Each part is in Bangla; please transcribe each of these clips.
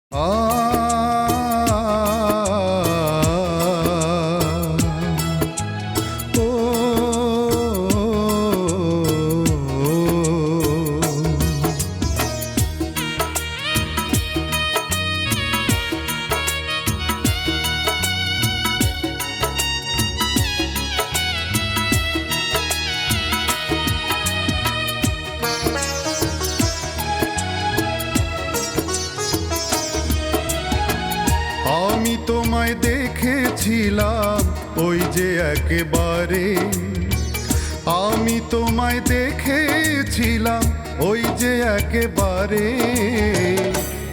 আমি তোমায় দেখেছিলাম ওই যে একেবারে, আমি তোমায় দেখেছিলাম ওই যে একেবারে।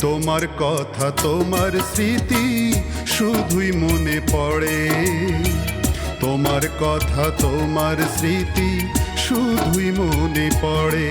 তোমার কথা তোমার স্মৃতি শুধুই মনে পড়ে, তোমার কথা তোমার স্মৃতি শুধুই মনে পড়ে।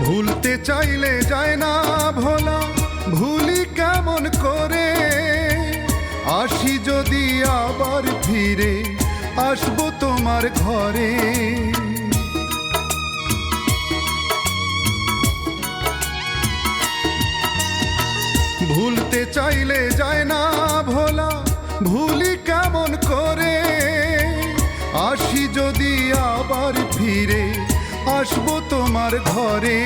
ভুলতে চাইলে যায় না ভোলা, ভুলি কেমন করে? আসি যদি আবার ফিরে, আসবো তোমার ঘরে। ভুলতে চাইলে যায় না ভোলা, ভুলি কেমন করে? আসি যদি আবার ফিরে, আসবো তোমার ঘরে।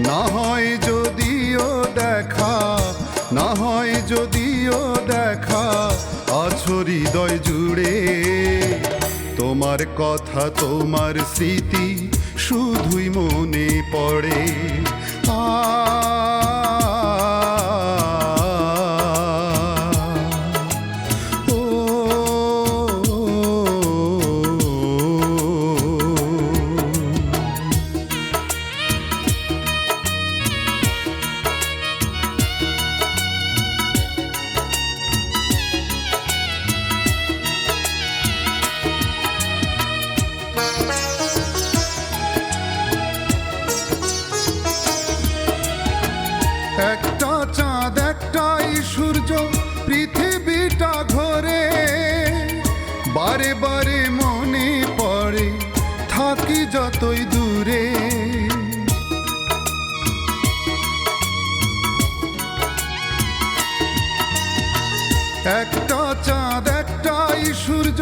না হয় যদিও দেখা, না হয় যদিও দেখা, আছো হৃদয় জুড়ে। তোমার কথা তোমার স্মৃতি শুধুই মনে পড়ে। একটা চাঁদ একটাই সূর্য, পৃথিবীটা ঘোরে। বারে বারে মনে পড়ে, থাকি যতই দূরে। একটা চাঁদ একটাই সূর্য,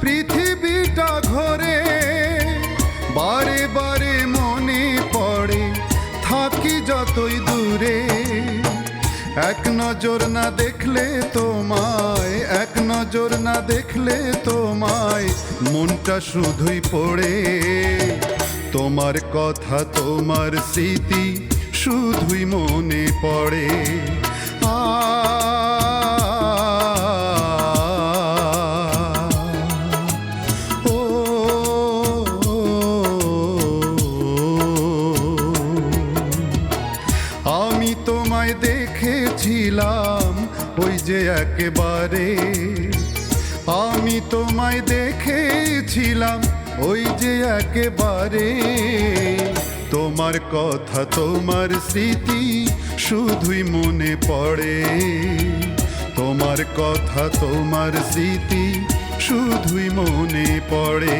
পৃথিবীটা ঘোরে। বারে বারে মনে পড়ে, থাকি যতই দূরে। এক নজর না দেখলে তোমায়, এক নজর না দেখলে তোমায়, মনটা শুধুই পড়ে। তোমার কথা তোমার স্মৃতি শুধুই মনে পড়ে। আমি তোমায় দেখেছিলাম ওই যে একেবারে, আমি তোমায় দেখেছিলাম ওই যে একেবারে। তোমার কথা তোমার স্মৃতি শুধুই মনে পড়ে, তোমার কথা তোমার স্মৃতি শুধুই মনে পড়ে।